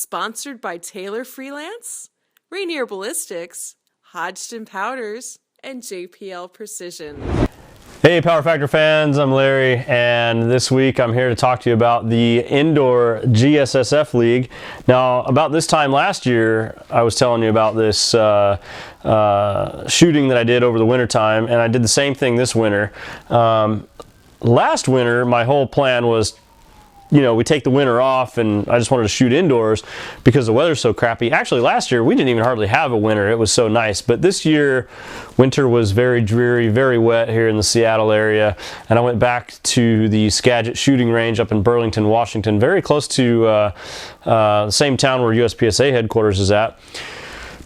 Sponsored by Taylor Freelance, Rainier Ballistics, Hodgson Powders, and JPL Precision. Hey Power Factor fans, I'm Larry, and this week I'm here to talk to you about the Indoor GSSF League. Now, about this time last year, I was telling you about this shooting that I did over the winter time, and I did the same thing this winter. Last winter, my whole plan was, we take the winter off, and I just wanted to shoot indoors because the weather's so crappy. Actually, last year, we didn't even hardly have a winter. It was so nice. But this year, winter was very dreary, very wet here in the Seattle area. And I went back to the Skagit shooting range up in Burlington, Washington, very close to the same town where USPSA headquarters is at,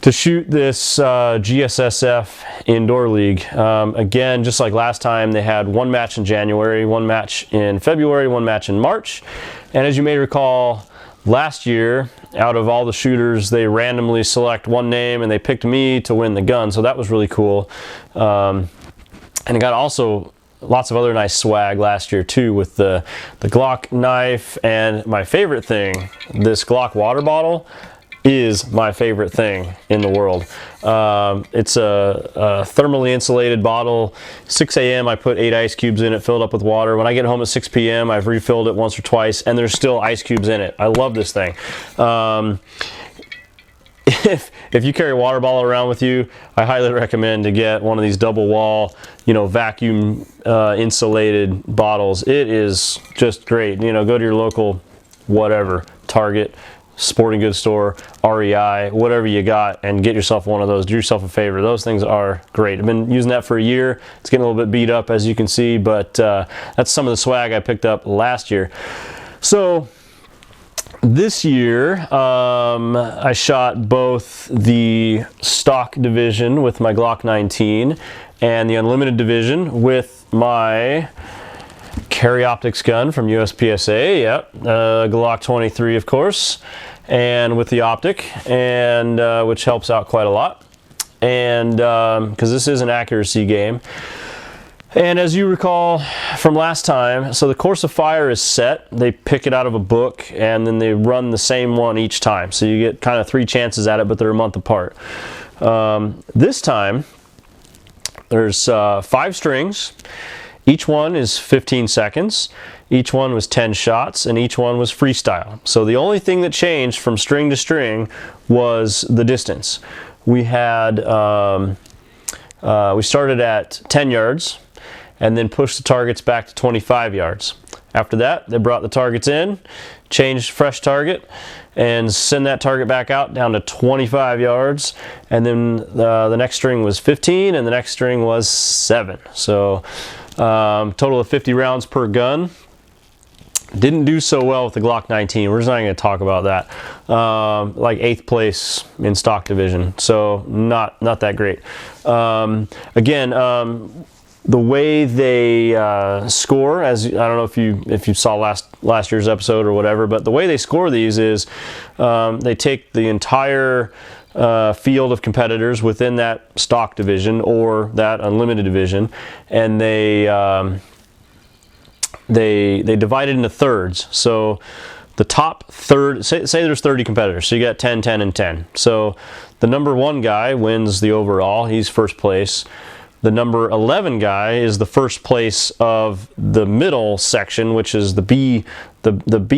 to shoot this GSSF Indoor League. Again, just like last time, they had one match in January, one match in February, one match in March. And as you may recall, last year, out of all the shooters, they randomly select one name and they picked me to win the gun. So that was really cool. And it got also lots of other nice swag last year too, with the Glock knife, and my favorite thing, this Glock water bottle is my favorite thing in the world. It's a thermally insulated bottle. 6 a.m. I put 8 ice cubes in it, filled up with water. When I get home at 6 p.m. I've refilled it once or twice, and there's still ice cubes in it. I love this thing. If you carry a water bottle around with you, I highly recommend to get one of these double wall, vacuum insulated bottles. It is just great. Go to your local whatever, Target, sporting goods store, REI, whatever you got, and get yourself one of those. Do yourself a favor. Those things are great. I've been using that for a year. It's getting a little bit beat up, as you can see, but that's some of the swag I picked up last year. So this year, I shot both the stock division with my Glock 19 and the unlimited division with my carry optics gun from USPSA, yep, Glock 23, of course, and with the optic, and which helps out quite a lot, and because this is an accuracy game. And as you recall from last time, so the course of fire is set. They pick it out of a book, and then they run the same one each time. So you get kind of 3 chances at it, but they're a month apart. This time, there's 5 strings. Each one is 15 seconds, each one was 10 shots, and each one was freestyle. So the only thing that changed from string to string was the distance. We had, we started at 10 yards and then pushed the targets back to 25 yards. After that, they brought the targets in, changed fresh target, and send that target back out down to 25 yards. And then the next string was 15, and the next string was 7. So total of 50 rounds per gun. Didn't do so well with the Glock 19. We're just not going to talk about that. Like 8th place in stock division, so not that great. Again, the way they score, as I don't know if you saw last year's episode or whatever, but the way they score these is they take the entire field of competitors within that stock division or that unlimited division, and they divide it into thirds. So the top third, say there's 30 competitors, so you got 10, 10, and 10. So the number 1 guy wins the overall. He's first place. The number 11 guy is the first place of the middle section, which is the B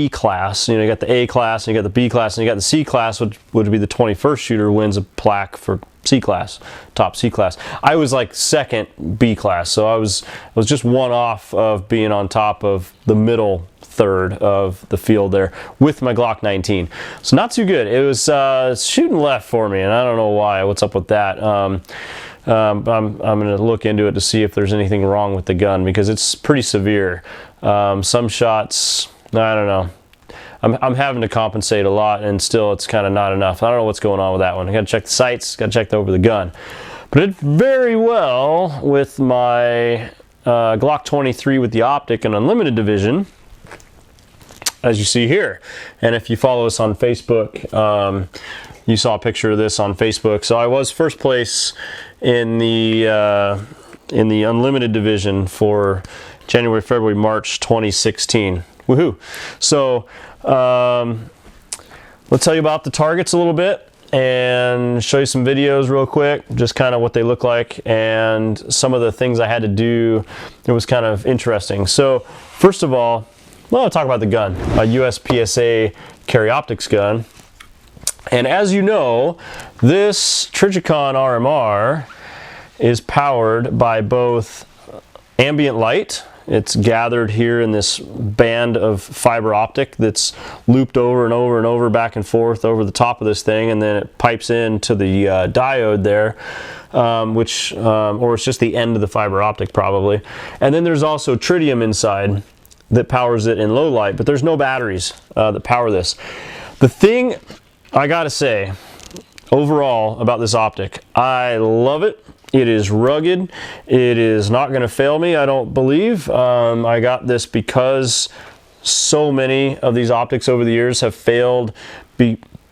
class. You got the A class, and you got the B class, and you got the C class, which would be the 21st shooter wins a plaque for C class, top C class. I was like second B class, so I was just one off of being on top of the middle third of the field there with my Glock 19. So not too good. It was shooting left for me, and I don't know why. What's up with that? I'm going to look into it to see if there's anything wrong with the gun, because it's pretty severe. Some shots, I don't know. I'm having to compensate a lot, and still it's kind of not enough. I don't know what's going on with that one. I got to check the sights, got to check over the gun. But it did very well with my Glock 23 with the optic and unlimited division, as you see here. And if you follow us on Facebook, you saw a picture of this on Facebook. So I was first place in the unlimited division for January, February, March 2016. Woohoo! So let's tell you about the targets a little bit and show you some videos real quick, just kind of what they look like and some of the things I had to do. It was kind of interesting. So first of all, well, I'll talk about the gun, a USPSA carry optics gun. And as you know, this Trijicon RMR is powered by both ambient light. It's gathered here in this band of fiber optic that's looped over and over and over, back and forth over the top of this thing, and then it pipes into the diode there, or it's just the end of the fiber optic probably. And then there's also tritium inside that powers it in low light, but there's no batteries that power this. The thing I gotta say overall about this optic, I love it. It is rugged. It is not going to fail me, I don't believe. I got this because so many of these optics over the years have failed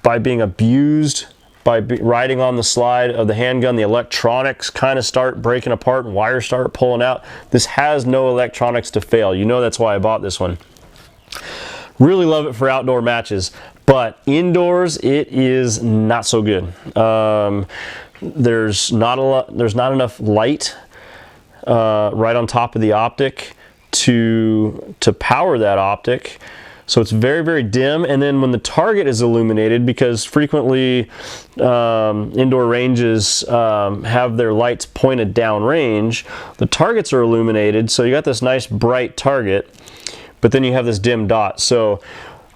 by being abused, by riding on the slide of the handgun. The electronics kind of start breaking apart and wires start pulling out. This has no electronics to fail. You know that's why I bought this one. Really love it for outdoor matches, but indoors it is not so good. There's not enough light right on top of the optic to power that optic, so it's very, very dim. And then when the target is illuminated, because frequently indoor ranges have their lights pointed downrange, the targets are illuminated, so you got this nice bright target, but then you have this dim dot. So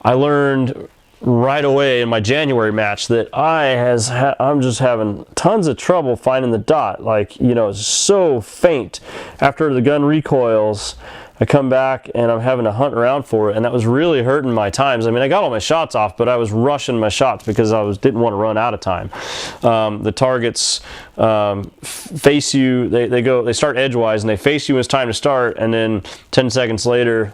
I learned right away in my January match that I'm just having tons of trouble finding the dot. Like, you know, it's so faint. After the gun recoils, I come back and I'm having to hunt around for it, and that was really hurting my times. I mean, I got all my shots off, but I was rushing my shots because I didn't want to run out of time. The targets face you, they start edgewise and they face you when it's time to start, and then 10 seconds later,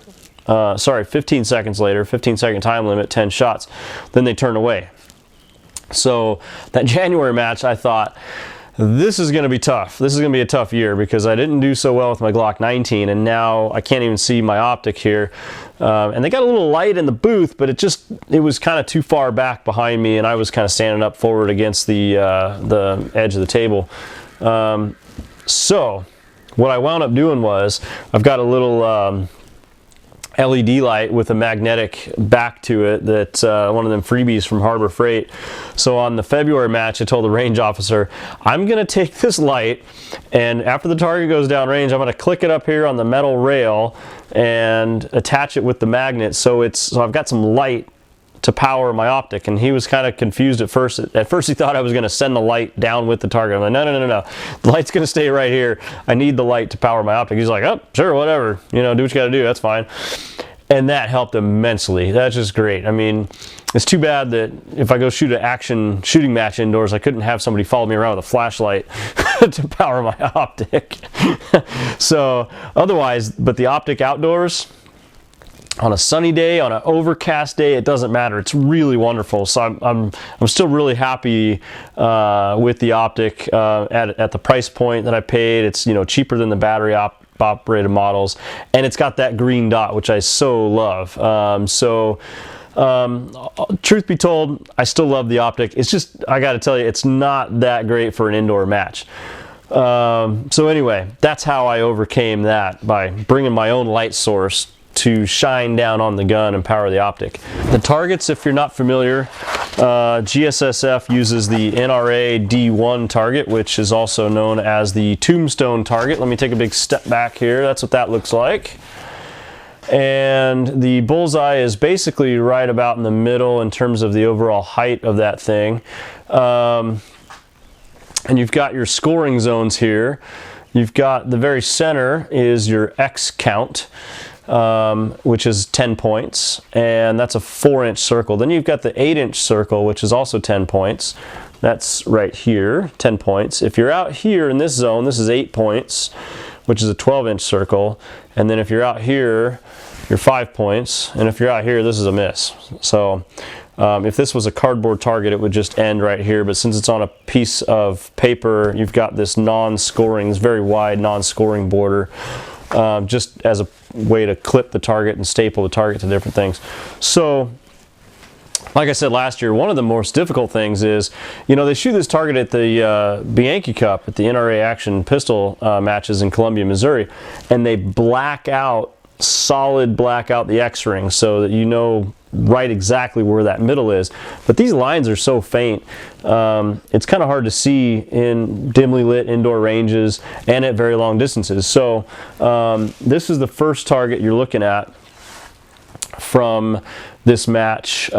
15 seconds later, 15-second time limit, 10 shots, then they turn away. So that January match, I thought, this is going to be tough. This is going to be a tough year because I didn't do so well with my Glock 19, and now I can't even see my optic here. And they got a little light in the booth, but it was kind of too far back behind me, and I was kind of standing up forward against the edge of the table. So what I wound up doing was, I've got a little LED light with a magnetic back to it, that one of them freebies from Harbor Freight. So on the February match, I told the range officer, I'm going to take this light, and after the target goes down range, I'm going to click it up here on the metal rail and attach it with the magnet, so I've got some light to power my optic. And he was kind of confused at first. At first he thought I was going to send the light down with the target. I'm like, no. The light's going to stay right here. I need the light to power my optic. He's like, oh, sure, whatever. You know, do what you got to do. That's fine. And that helped immensely. That's just great. I mean, it's too bad that if I go shoot an action shooting match indoors, I couldn't have somebody follow me around with a flashlight to power my optic. So otherwise, but the optic outdoors, on a sunny day, on an overcast day, it doesn't matter. It's really wonderful. So I'm still really happy with the optic at the price point that I paid. It's, you know, cheaper than the battery operated models, and it's got that green dot, which I so love. Truth be told, I still love the optic. It's just, I got to tell you, it's not that great for an indoor match. So anyway, that's how I overcame that, by bringing my own light source to shine down on the gun and power the optic. The targets, if you're not familiar, GSSF uses the NRA D1 target, which is also known as the tombstone target. Let me take a big step back here. That's what that looks like. And the bullseye is basically right about in the middle in terms of the overall height of that thing. And you've got your scoring zones here. You've got the very center is your X count, which is 10 points, and that's a 4-inch circle. Then you've got the 8-inch circle, which is also 10 points. That's right here, 10 points. If you're out here in this zone, this is 8 points, which is a 12-inch circle. And then if you're out here, you're 5 points. And if you're out here, this is a miss. So if this was a cardboard target, it would just end right here. But since it's on a piece of paper, you've got this non-scoring, this very wide non-scoring border, just as a way to clip the target and staple the target to different things. So like I said last year, one of the most difficult things is, you know, they shoot this target at the Bianchi Cup at the NRA Action Pistol matches in Columbia, Missouri, and they solid black out the X-ring so that you know right exactly where that middle is. But these lines are so faint, it's kind of hard to see in dimly lit indoor ranges and at very long distances. So this is the first target you're looking at from this match,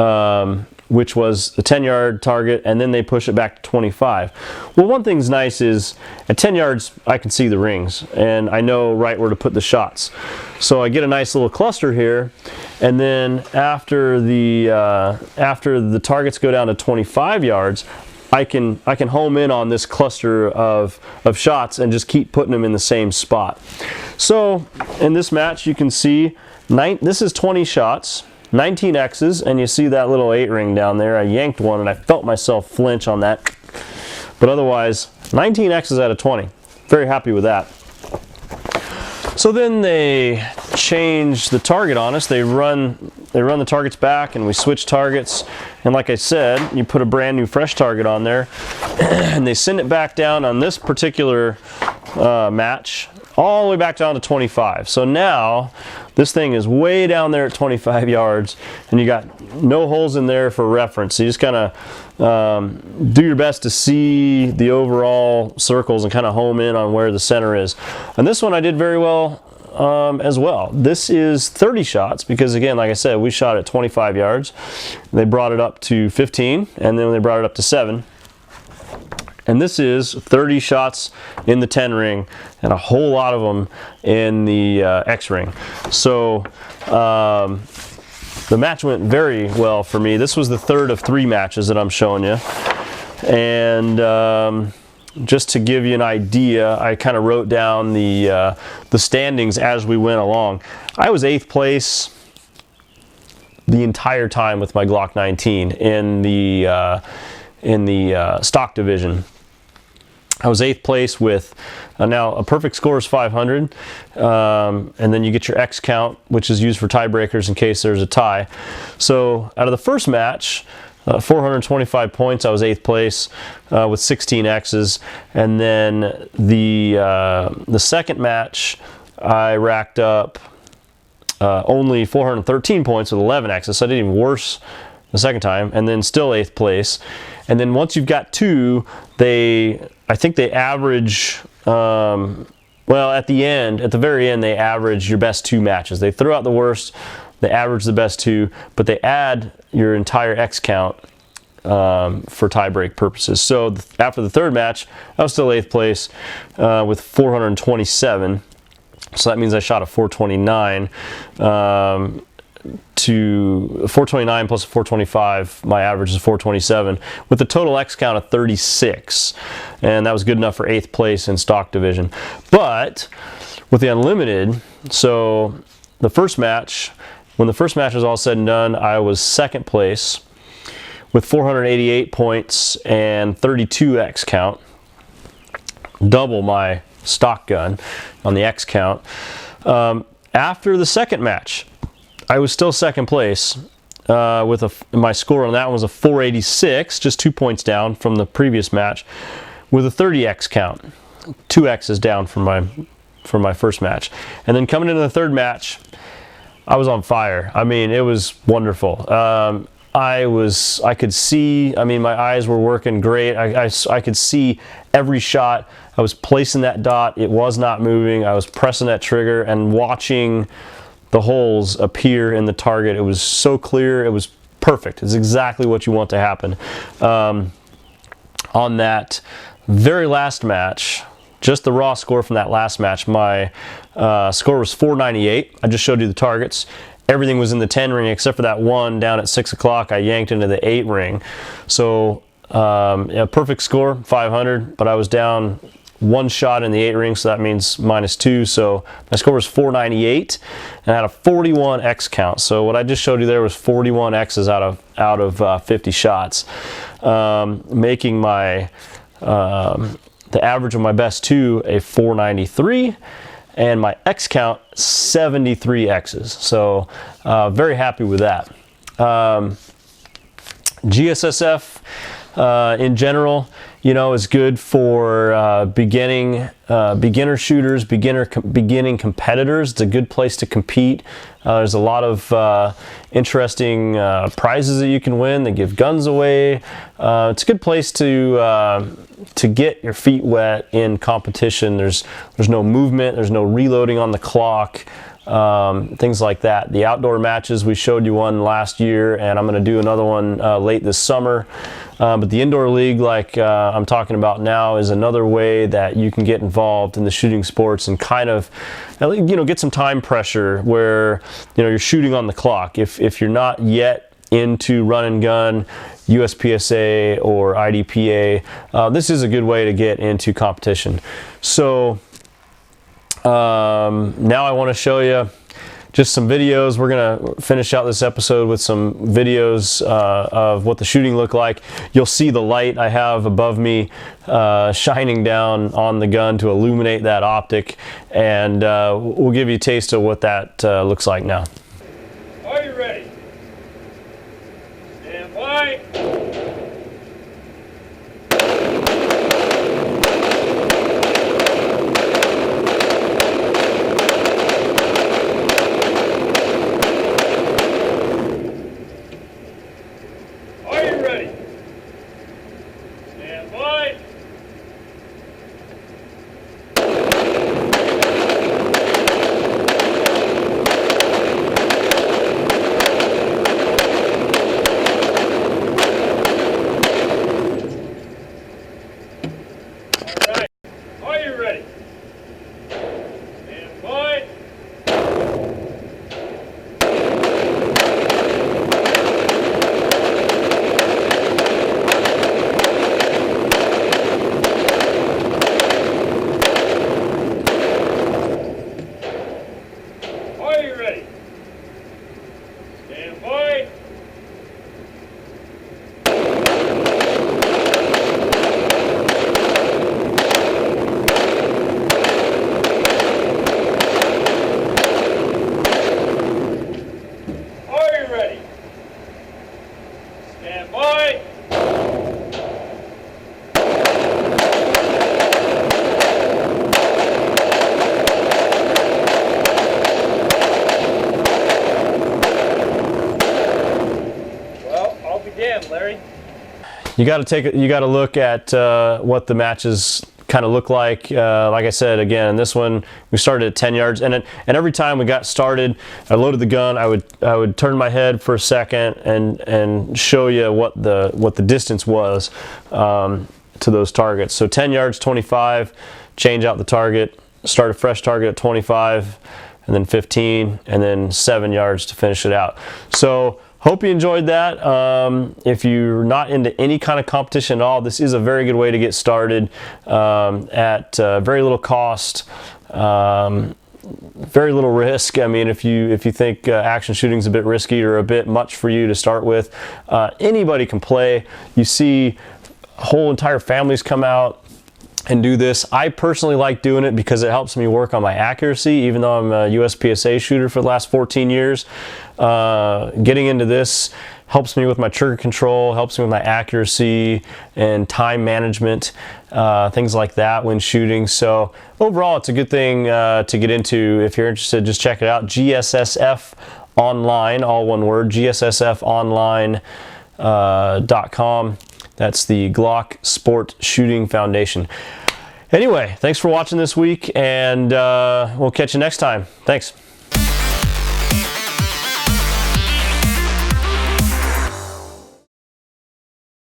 which was a 10-yard target, and then they push it back to 25. Well, one thing's nice is at 10 yards I can see the rings and I know right where to put the shots. So I get a nice little cluster here, and then after the targets go down to 25 yards, I can home in on this cluster of shots and just keep putting them in the same spot. So in this match you can see this is 20 shots, 19 X's, and you see that little 8 ring down there. I yanked one and I felt myself flinch on that. But otherwise, 19 X's out of 20. Very happy with that. So then they change the target on us. They run the targets back and we switch targets. And like I said, you put a brand new fresh target on there and they send it back down on this particular match all the way back down to 25. So now this thing is way down there at 25 yards and you got no holes in there for reference. So you just kind of do your best to see the overall circles and kind of home in on where the center is. And this one I did very well as well. This is 30 shots because, again, like I said, we shot at 25 yards. They brought it up to 15 and then they brought it up to 7. And this is 30 shots in the 10 ring and a whole lot of them in the X ring. So the match went very well for me. This was the third of 3 matches that I'm showing you. And just to give you an idea, I kind of wrote down the standings as we went along. I was 8th place the entire time with my Glock 19 in the stock division. I was 8th place with now a perfect score is 500, and then you get your X count, which is used for tiebreakers in case there's a tie. So out of the first match, 425 points, I was 8th place with 16 X's, and then the second match I racked up only 413 points with 11 X's, so I did even worse the second time, and then still 8th place. And then once you've got 2, I think they average, well, at the very end, they average your best 2 matches. They throw out the worst, they average the best 2, but they add your entire X count for tiebreak purposes. So after the third match, I was still 8th place with 427. So that means I shot a 429. To 429 plus 425, my average is 427 with a total X count of 36, and that was good enough for 8th place in stock division. But with the unlimited, so the first match, when the first match was all said and done, I was 2nd place with 488 points and 32 X count, double my stock gun on the X count. After the second match, I was still 2nd place with my score on that one was a 486, just 2 points down from the previous match, with a 30 X count, 2 X's down from my first match. And then coming into the third match, I was on fire. I mean, it was wonderful. I could see, I mean, my eyes were working great. I could see every shot. I was placing that dot. It was not moving. I was pressing that trigger and watching the holes appear in the target. It was so clear. It was perfect. It's exactly what you want to happen. On that very last match, just the raw score from that last match, my score was 498. I just showed you the targets. Everything was in the 10 ring except for that one down at 6 o'clock. I yanked into the 8 ring. So yeah, perfect score, 500, but I was down 1 shot in the 8 ring, so that means -2. So my score was 498, and I had a 41 X count. So what I just showed you there was 41 X's out of 50 shots, making my the average of my best 2 a 493, and my X count 73 X's. So very happy with that. GSSF in general, you know, is good for beginner shooters, beginning competitors. It's a good place to compete. There's a lot of interesting prizes that you can win. They give guns away. It's a good place to get your feet wet in competition. There's no movement. There's no reloading on the clock. Things like that. The outdoor matches, we showed you one last year, and I'm going to do another one late this summer. But the indoor league, like I'm talking about now, is another way that you can get involved in the shooting sports and kind of, you know, get some time pressure where, you know, you're shooting on the clock. If you're not yet into run and gun, USPSA or IDPA, this is a good way to get into competition. So now I want to show you just some videos. We're going to finish out this episode with some videos of what the shooting looked like. You'll see the light I have above me shining down on the gun to illuminate that optic, and we'll give you a taste of what that looks like now. Are you ready? Stand by. You got to look at what the matches kind of look like. Like I said, again, this one we started at 10 yards, and every time we got started, I loaded the gun. I would turn my head for a second and show you what the distance was to those targets. So 10 yards, 25, change out the target, start a fresh target at 25, and then 15, and then 7 yards to finish it out. So hope you enjoyed that. If you're not into any kind of competition at all, this is a very good way to get started at very little cost, very little risk. I mean, if you think action shooting is a bit risky or a bit much for you to start with, anybody can play. You see whole entire families come out and do this. I personally like doing it because it helps me work on my accuracy, even though I'm a USPSA shooter for the last 14 years. Getting into this helps me with my trigger control, helps me with my accuracy and time management, things like that when shooting. So overall, it's a good thing to get into. If you're interested, just check it out. GSSF Online, all one word, GSSFonline.com. That's the Glock Sport Shooting Foundation. Anyway, thanks for watching this week, and we'll catch you next time. Thanks.